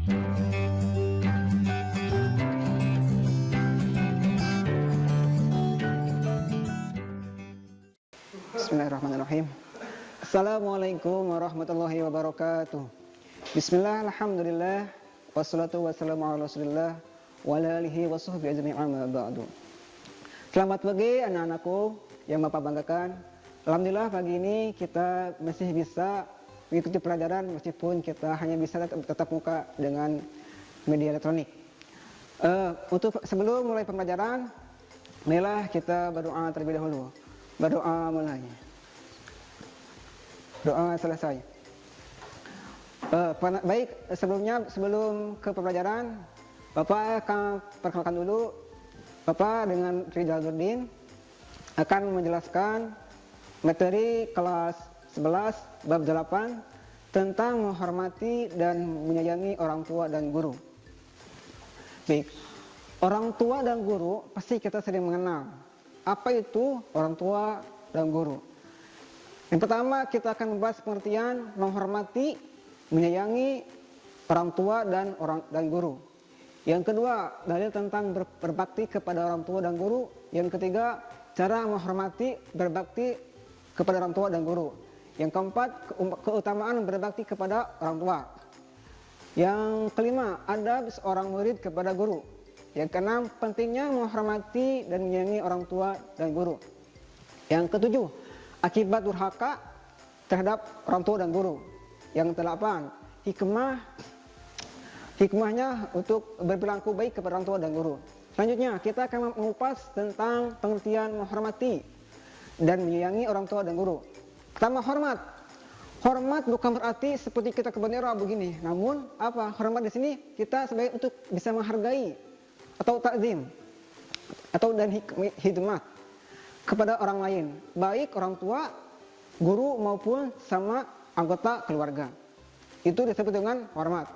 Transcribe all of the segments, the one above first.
Bismillahirrahmanirrahim. Assalamualaikum warahmatullahi wabarakatuh. Bismillah, alhamdulillah, wassalatu wassalamu ala rasulillah wa ala alihi wa sahbihi ajma'in, amma ba'du. Selamat pagi anak-anakku yang Bapak banggakan. Alhamdulillah pagi ini kita masih bisa mengikuti pelajaran meskipun kita hanya bisa tetap muka dengan media elektronik. Untuk sebelum mulai pembelajaran, marilah kita berdoa terlebih dahulu. Berdoa mulai. Doa selesai. Baik, sebelum ke pembelajaran, Bapak akan perkenalkan dulu. Bapak dengan Rizal Nurdin akan menjelaskan materi kelas 11 bab 8 tentang menghormati dan menyayangi orang tua dan guru. Baik, orang tua dan guru pasti kita sering mengenal. Apa itu orang tua dan guru? Yang pertama kita akan membahas pengertian menghormati, menyayangi orang tua dan guru. Yang kedua, dalil tentang berbakti kepada orang tua dan guru. Yang ketiga, cara menghormati, berbakti kepada orang tua dan guru. Yang keempat, keutamaan berbakti kepada orang tua. Yang kelima, adab seorang murid kepada guru. Yang keenam, pentingnya menghormati dan menyayangi orang tua dan guru. Yang ketujuh, akibat durhaka terhadap orang tua dan guru. Yang kedelapan, hikmahnya untuk berperilaku baik kepada orang tua dan guru. Selanjutnya, kita akan mengupas tentang pengertian menghormati dan menyayangi orang tua dan guru. Pertama, hormat. Hormat bukan berarti seperti kita ke bendera begini. Namun, apa? Hormat di sini kita sebagai untuk bisa menghargai atau takzim atau dan hikmat kepada orang lain, baik orang tua, guru maupun sama anggota keluarga. Itu disebut dengan hormat.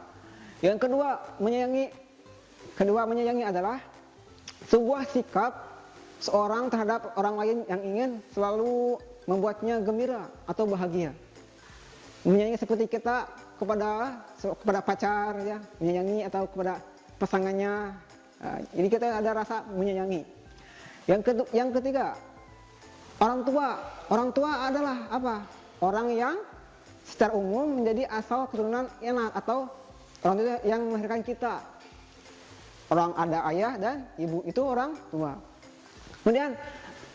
Yang kedua, menyayangi adalah sebuah sikap seorang terhadap orang lain yang ingin selalu membuatnya gembira atau bahagia. Menyayangi seperti kita kepada pacar ya, menyayangi atau kepada pasangannya. Jadi kita ada rasa menyayangi. Yang ketiga, orang tua adalah apa? Orang yang secara umum menjadi asal keturunan enak atau orang tua yang melahirkan kita. Orang ada ayah dan ibu, itu orang tua. Kemudian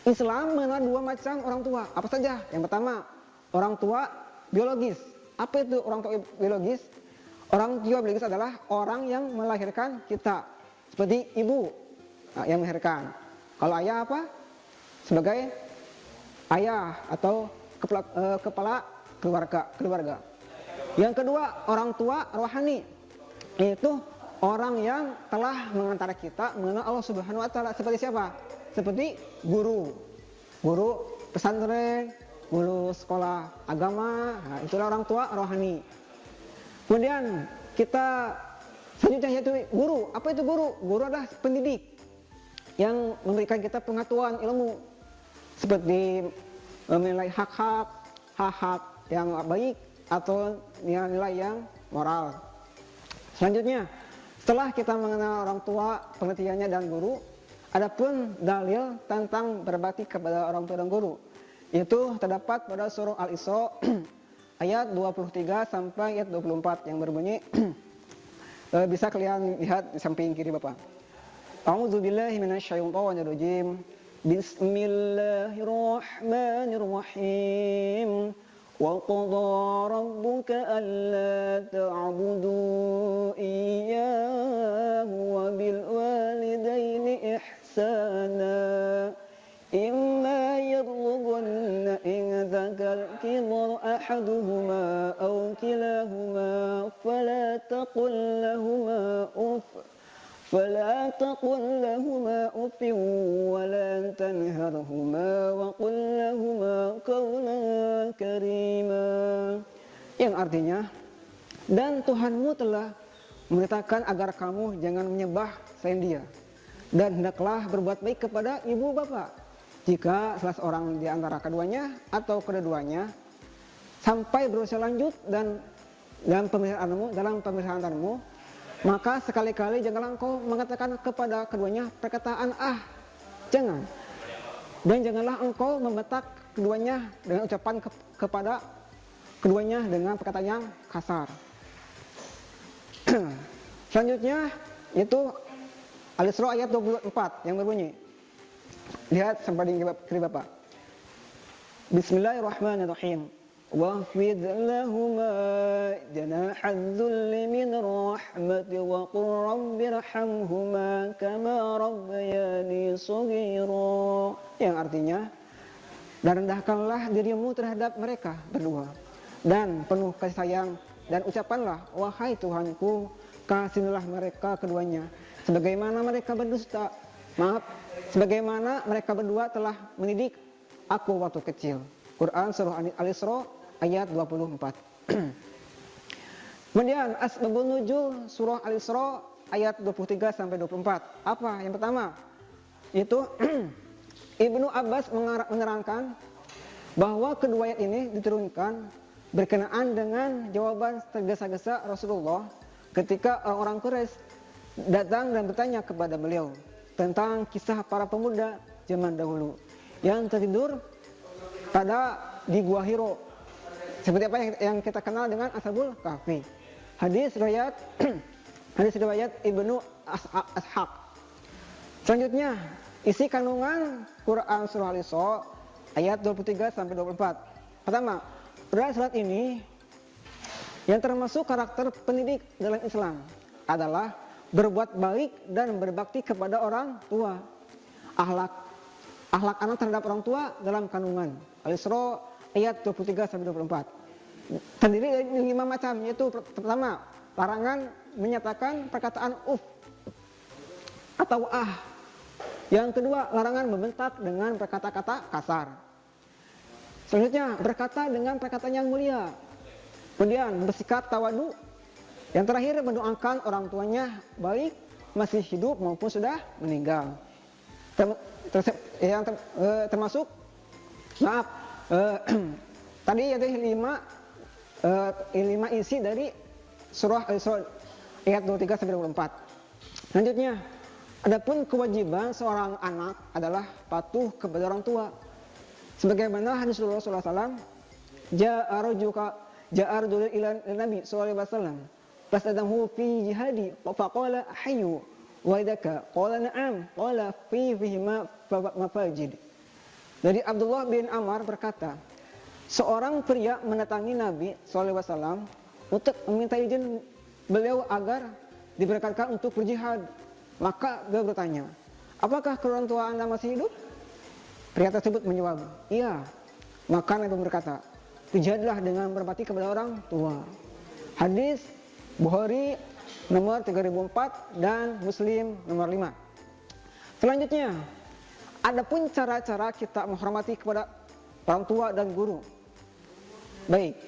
Islam mengenal dua macam orang tua. Apa saja? Yang pertama, orang tua biologis. Apa itu orang tua biologis? Orang tua biologis adalah orang yang melahirkan kita. Seperti ibu yang melahirkan. Kalau ayah apa? Sebagai ayah atau kepala keluarga. Yang kedua, orang tua rohani. Yaitu orang yang telah mengantar kita mengenal Allah Subhanahu wa taala. Seperti siapa? Seperti guru pesantren, guru sekolah agama. Nah, itulah orang tua rohani. Kemudian kita selanjutnya yaitu guru. Apa itu guru? Guru adalah pendidik yang memberikan kita pengetahuan ilmu seperti menilai hak-hak yang baik atau nilai yang moral. Selanjutnya, setelah kita mengenal orang tua, pengertiannya dan guru, adapun dalil tentang berbakti kepada orang tua dan guru, itu terdapat pada surah Al-Isra ayat 23 sampai ayat 24 yang berbunyi bisa kalian lihat di samping kiri Bapak. A'udzubillahi minasyaitonirrajim. Bismillahirrahmanirrahim. Wa qadha rabbuka alla ta'budu iyyahu wa bil walidaini ihsana. إما يبلغن عندك الكبر أحدهما أو كلاهما فلا تقل لهما أف ولا تنهرهما وقل لهما قولا كريما. Yang artinya, dan Tuhanmu telah menyatakan agar kamu jangan menyembah selain Dia, dan hendaklah berbuat baik kepada ibu bapak jika salah seorang di antara keduanya atau kedua-duanya sampai berusia lanjut dan dalam pemeliharaanmu Maka sekali-kali janganlah engkau mengatakan kepada keduanya perkataan jangan. Dan janganlah engkau membentak keduanya dengan ucapan kepada keduanya dengan perkataan yang kasar. Selanjutnya itu Al-Isra ayat 24 yang berbunyi. Lihat sampai di kiri Bapak. Bismillahirrahmanirrahim. وَاخْفِضْ لَهُمَا جَنَاحَ الذُّلِّ مِنَ الرَّحْمَةِ وَقُلْ رَبِّ ارْحَمْهُمَا كَمَا رَبَّيَانِي صَغِيرًا. Yang artinya, dan rendahkanlah dirimu terhadap mereka berdua dan penuh kasih sayang, dan ucapkanlah, wahai Tuhanku, kasihilah mereka keduanya sebagaimana mereka sebagaimana mereka berdua telah mendidik aku waktu kecil. Quran surah Al-Isra ayat 24. Kemudian asbabun nuzul surah Al-Isra ayat 23 sampai 24. Apa? Yang pertama, itu Ibnu Abbas menerangkan bahwa kedua ayat ini diturunkan berkenaan dengan jawaban tergesa-gesa Rasulullah ketika orang Quraisy datang dan bertanya kepada beliau tentang kisah para pemuda zaman dahulu yang tertidur di Gua Hiro, seperti apa yang kita kenal dengan Ashabul Kahfi. Hadis riwayat Ibnu Ashaq. Selanjutnya, isi kandungan Quran surah Al-Isra ayat 23 sampai 24. Pertama, pada surat ini yang termasuk karakter pendidik dalam Islam adalah berbuat baik dan berbakti kepada orang tua. Akhlak anak terhadap orang tua dalam kandungan. Al-Isra ayat 23 sampai 24. Terdiri dari 5 macam, yaitu pertama, larangan menyatakan perkataan atau Yang kedua, larangan membentak dengan kata-kata kasar. Selanjutnya, berkata dengan perkataan yang mulia. Kemudian, bersikap tawadu. Yang terakhir, mendoakan orang tuanya baik masih hidup maupun sudah meninggal. Termasuk tadi yaitu 5 isi dari surah Al-Isra ayat 23 sampai 24. Selanjutnya, adapun kewajiban seorang anak adalah patuh kepada orang tua. Sebagaimana hadis Rasulullah SAW, ja'a rajulun ila Nabi sallallahu alaihi wasallam fasadahu fi jihadi faqala hayyu wa idaka qala na'am qala fihi ma mafajid. Dari Abdullah bin Amr berkata, seorang pria mendatangi Nabi SAW untuk meminta izin beliau agar diberkatkan untuk berjihad. Maka beliau bertanya, apakah kedua tua Anda masih hidup? Pria tersebut menjawab, iya. Maka Nabi berkata, berjihadlah dengan berbakti kepada orang tua. Hadis Bukhari nomor 3004 dan Muslim nomor 5. Selanjutnya, adapun cara-cara kita menghormati kepada orang tua dan guru. Baik,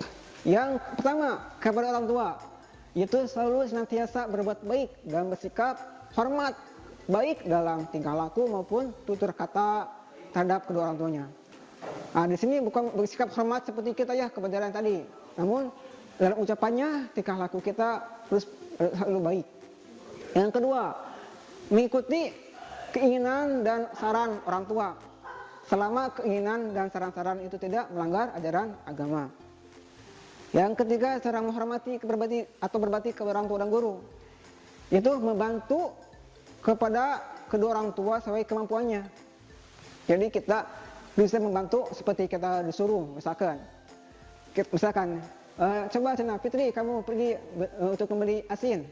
yang pertama kepada orang tua, yaitu selalu senantiasa berbuat baik dan bersikap hormat, baik dalam tingkah laku maupun tutur kata terhadap kedua orang tuanya. Nah, di sini bukan bersikap hormat seperti kita ya kepada yang tadi, namun dalam ucapannya, tingkah laku kita harus selalu baik. Yang kedua, mengikuti keinginan dan saran orang tua selama keinginan dan saran-saran itu tidak melanggar ajaran agama. Yang ketiga, cara menghormati berbakti kepada orang tua dan guru, yaitu membantu kepada kedua orang tua sesuai kemampuannya. Jadi kita bisa membantu seperti kita disuruh, misalkan coba Cina Fitri kamu pergi untuk membeli asin.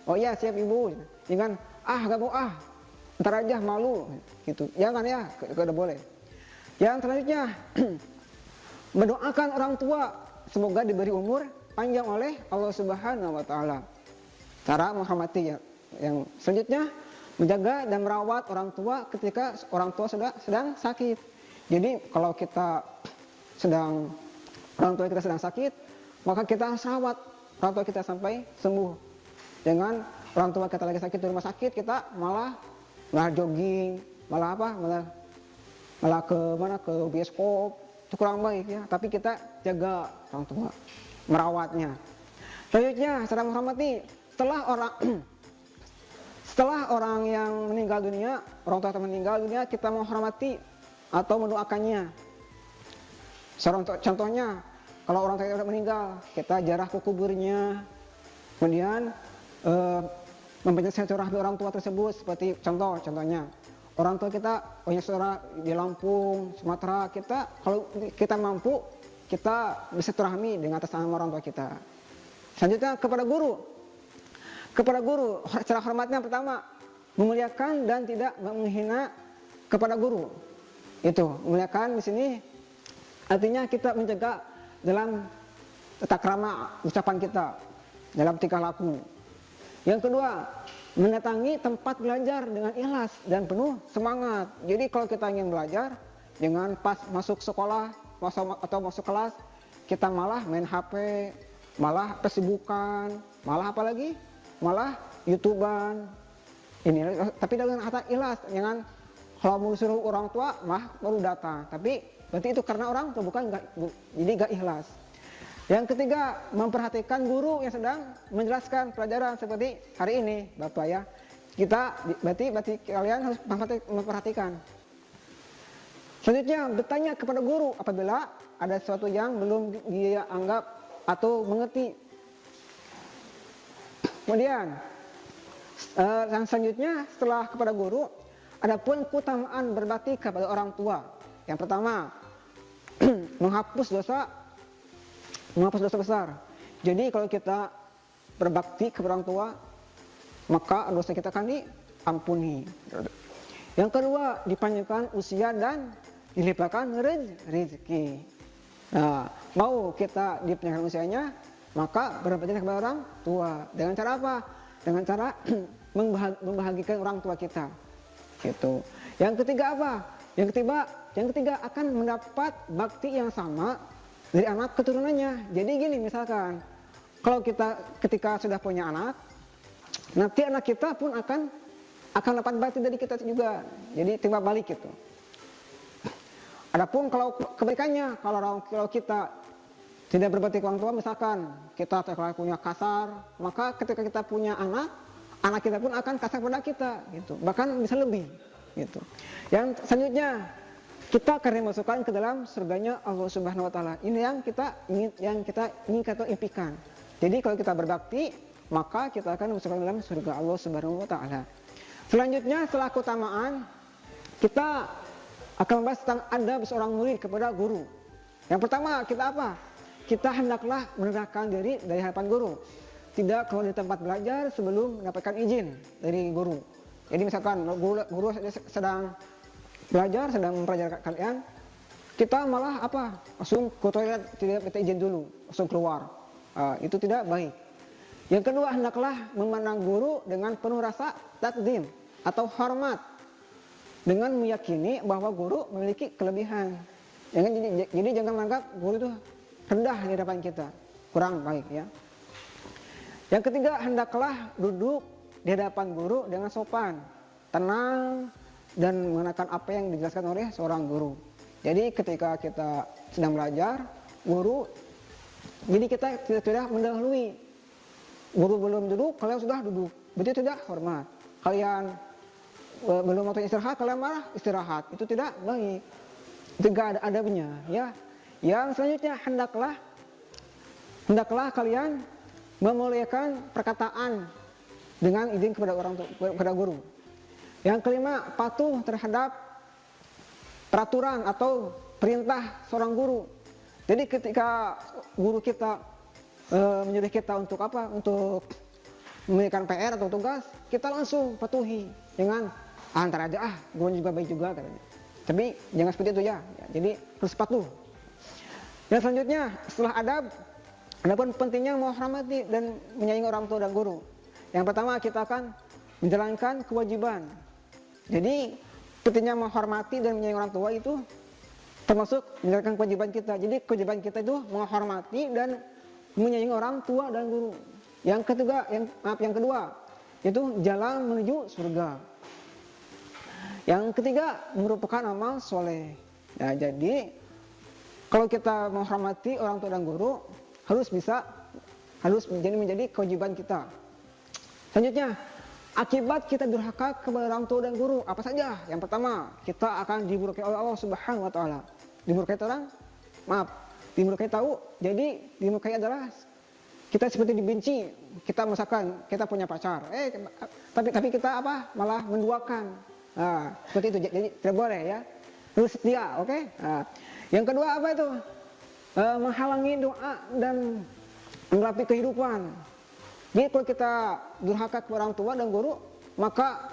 Oh iya siap ibu. Jangan gak mau ntar aja malu gitu. Jangan ya, tidak boleh. Yang selanjutnya mendoakan orang tua semoga diberi umur panjang oleh Allah Subhanahu wa taala. Cara menghormati ya. Yang selanjutnya menjaga dan merawat orang tua ketika orang tua sedang sakit. Jadi kalau orang tua kita sedang sakit, maka kita harus rawat orang tua kita sampai sembuh. Jangan orang tua kita lagi sakit di rumah sakit, kita malah jogging, malah ke bioskop, itu kurang baik ya. Tapi kita jaga orang tua, merawatnya. Selanjutnya, cara menghormati, setelah orang yang meninggal dunia, orang tua meninggal dunia, kita menghormati atau mendoakannya. Contohnya, kalau orang tua kita meninggal, kita ziarah ke kuburnya, kemudian membaca silaturahmi orang tua tersebut. Seperti contohnya, orang tua kita punya saudara di Lampung, Sumatera, kalau kita mampu, kita bersilaturahmi dengan atas nama orang tua kita. Selanjutnya kepada guru. Kepada guru, cara hormatnya pertama, memuliakan dan tidak menghina kepada guru. Itu, memuliakan di sini artinya kita menjaga dalam tata krama ucapan kita, dalam tingkah laku. Yang kedua, mendatangi tempat belajar dengan ikhlas dan penuh semangat. Jadi kalau kita ingin belajar, jangan pas masuk sekolah atau masuk kelas, kita malah main HP, malah kesibukan, malah apalagi? Malah YouTubean. Ini tapi dengan kata ikhlas, jangan kalau mau suruh orang tua mah baru datang. Tapi berarti itu karena orang tua jadi gak ikhlas. Yang ketiga, memperhatikan guru yang sedang menjelaskan pelajaran seperti hari ini, Bapak ya. Berarti kalian harus memperhatikan. Selanjutnya, bertanya kepada guru apabila ada sesuatu yang belum dia anggap atau mengerti. Kemudian, yang selanjutnya setelah kepada guru, adapun keutamaan berbakti kepada orang tua. Yang pertama, menghapus dosa besar. Jadi kalau kita berbakti kepada orang tua, maka dosa kita akan diampuni. Yang kedua, dipanjangkan usia dan dilipatkan rezeki. Nah, mau kita dipanjangkan usianya, maka berbakti kepada orang tua. Dengan cara apa? Dengan cara membahagiakan orang tua kita. Gitu. Yang ketiga apa? Yang ketiga akan mendapat bakti yang sama dari anak keturunannya. Jadi gini, misalkan kalau kita ketika sudah punya anak, nanti anak kita pun akan dapat bakti dari kita juga. Jadi timbal balik gitu. Adapun kalau kebalikannya, kalau kita tidak berbakti ke orang tua, misalkan kita punya kasar, maka ketika kita punya anak kita pun akan kasar pada kita, gitu. Bahkan bisa lebih, gitu. Yang selanjutnya, kita akan dimasukkan ke dalam surganya Allah Subhanahu Wa Taala. Ini yang kita inginkan atau impikan. Jadi kalau kita berbakti, maka kita akan dimasukkan ke dalam surga Allah Subhanahu Wa Taala. Selanjutnya, setelah keutamaan, kita akan membahas tentang adab seorang murid kepada guru. Yang pertama, kita apa? Kita hendaklah menegakkan diri dari hadapan guru. Tidak keluar di tempat belajar sebelum mendapatkan izin dari guru. Jadi misalkan guru sedang belajar, sedang mempelajari kalian, kita malah apa? Langsung ke toilet, tidak minta izin dulu, langsung keluar. Itu tidak baik. Yang kedua, hendaklah memandang guru dengan penuh rasa takdim atau hormat, dengan meyakini bahwa guru memiliki kelebihan. Jadi jangan menganggap guru itu rendah di hadapan kita, kurang baik ya. Yang ketiga, hendaklah duduk di hadapan guru dengan sopan, tenang, dan mengenakan apa yang dijelaskan oleh seorang guru. Jadi ketika kita sedang belajar, guru, jadi kita tidak mendahului. Guru belum duduk, kalian sudah duduk, berarti tidak hormat. Kalian belum waktu istirahat, kalian malah istirahat, itu tidak baik. Itu gak ada adabnya ya. Yang selanjutnya, hendaklah kalian memuliakan perkataan dengan izin kepada guru. Yang kelima, patuh terhadap peraturan atau perintah seorang guru. Jadi ketika guru kita menyuruh kita untuk apa? Untuk memberikan PR atau tugas, kita langsung patuhi dengan antar aja, guru juga baik juga katanya. Tapi jangan seperti itu ya. Jadi harus patuh. Yang selanjutnya, setelah adapun pentingnya menghormati dan menyayangi orang tua dan guru. Yang pertama, kita akan menjalankan kewajiban. Jadi pentingnya menghormati dan menyayangi orang tua itu termasuk menjalankan kewajiban kita. Jadi kewajiban kita itu menghormati dan menyayangi orang tua dan guru. Yang kedua, itu jalan menuju surga. Yang ketiga, merupakan amal soleh. Nah, jadi kalau kita menghormati orang tua dan guru, harus menjadi kewajiban kita. Selanjutnya, akibat kita durhaka kepada orang tua dan guru apa saja? Yang pertama, kita akan dimurkai oleh Allah Subhanahu wa taala. Dimurkai orang? Maaf, dimurkai tahu. Jadi dimurkai adalah kita seperti dibenci. Kita misalkan kita punya pacar, tapi kita apa? Malah menduakan. Nah, seperti itu. Jadi tidak boleh ya. Harus setia, oke? Nah, yang kedua apa itu? Menghalangi doa dan mengelapi kehidupan. Jadi kalau kita durhaka kepada orang tua dan guru, maka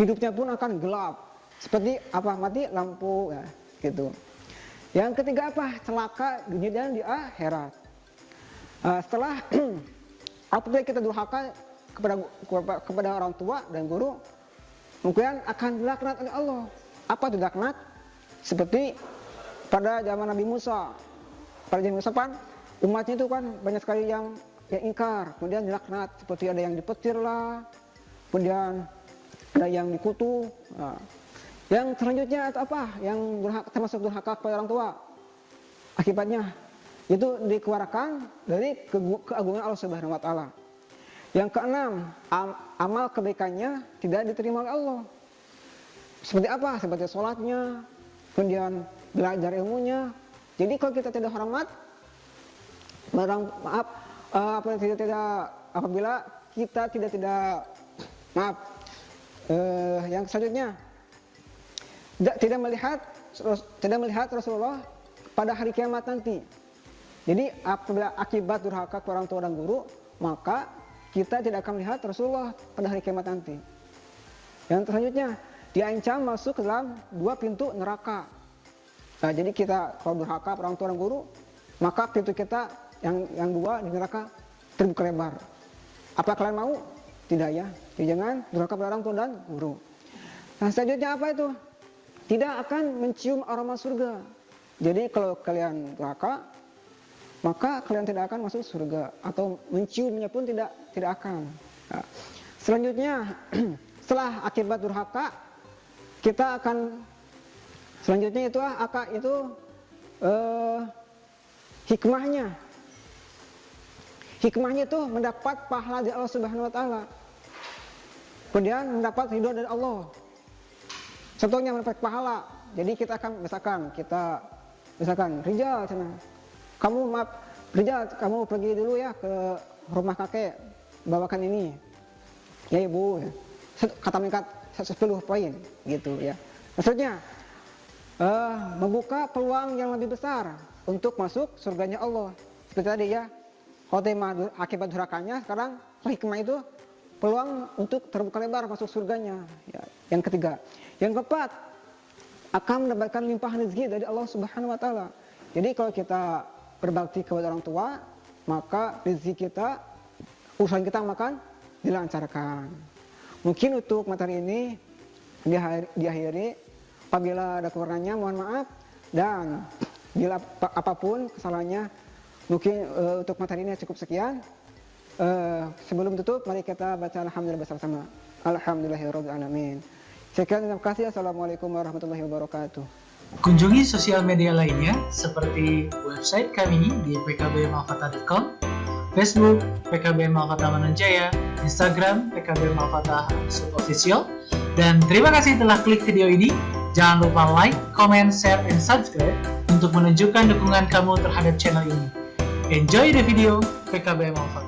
hidupnya pun akan gelap. Seperti apa? Mati lampu, ya, gitu. Yang ketiga apa? Celaka dunia dan di akhirat. Setelah apabila kita durhaka kepada orang tua dan guru, mungkin akan dilaknat oleh Allah. Apa itu laknat? Seperti pada zaman Nabi Musa. Pada zaman Musa kan, umatnya itu kan banyak sekali yang ingkar, kemudian dilaknat, seperti ada yang dipetir lah, kemudian ada yang dikutuk. Nah, yang selanjutnya itu apa? Yang termasuk durhaka kepada orang tua. Akibatnya itu dikeluarkan dari keagungan Allah Subhanahu wa taala. Yang keenam, amal kebaikannya tidak diterima oleh Allah. Seperti apa? Seperti sholatnya, kemudian belajar ilmunya. Jadi kalau kita tidak hormat, apabila kita yang selanjutnya tidak melihat Rasulullah pada hari kiamat nanti. Jadi apabila akibat durhaka ke orang tua dan guru, maka kita tidak akan melihat Rasulullah pada hari kiamat nanti. Yang selanjutnya, diancam masuk ke dalam 2 pintu neraka. Nah, jadi kita kalau durhaka orang tua dan guru, maka pintu kita yang 2 di neraka terbuka lebar. Apa kalian mau? Tidak ya. Jadi jangan durhaka pada orang tua dan guru. Nah, selanjutnya apa itu? Tidak akan mencium aroma surga. Jadi kalau kalian durhaka, maka kalian tidak akan masuk surga, atau menciumnya pun tidak akan. Nah, selanjutnya setelah akibat durhaka, kita akan selanjutnya itu hikmahnya. Hikmahnya itu mendapat pahala dari Allah Subhanahu wa taala. Kemudian mendapat ridho dari Allah. Contohnya mendapat pahala. Jadi kita akan misalkan Rijal sana. Rijal, kamu pergi dulu ya ke rumah kakek, bawakan ini. Ya ibu, kata meningkat 10 poin gitu ya. Maksudnya membuka peluang yang lebih besar untuk masuk surganya Allah. Seperti tadi ya, khotimah akibat durhakanya, sekarang hikmah itu peluang untuk terbuka lebar masuk surganya. Ya. Yang ketiga, yang keempat, akan mendapatkan limpahan rezeki dari Allah Subhanahu wa taala. Jadi kalau kita berbakti kepada orang tua, maka rezeki kita, urusan kita akan dilancarkan. Mungkin untuk materi ini diakhiri. Apabila ada kekurangannya mohon maaf, dan bila apapun kesalahannya, mungkin untuk materi ini cukup sekian. Sebelum tutup, mari kita baca alhamdulillah bersama-sama. Alhamdulillahirabbil alamin. Sekian, terima kasih. Assalamualaikum warahmatullahi wabarakatuh. Kunjungi sosial media lainnya seperti website kami di pkbmalfata.com, Facebook PKB Malfata Manunjaya, Instagram PKB Malfata _official. Dan terima kasih telah klik video ini. Jangan lupa like, comment, share, and subscribe untuk menunjukkan dukungan kamu terhadap channel ini. Enjoy the video, PKB Malfata.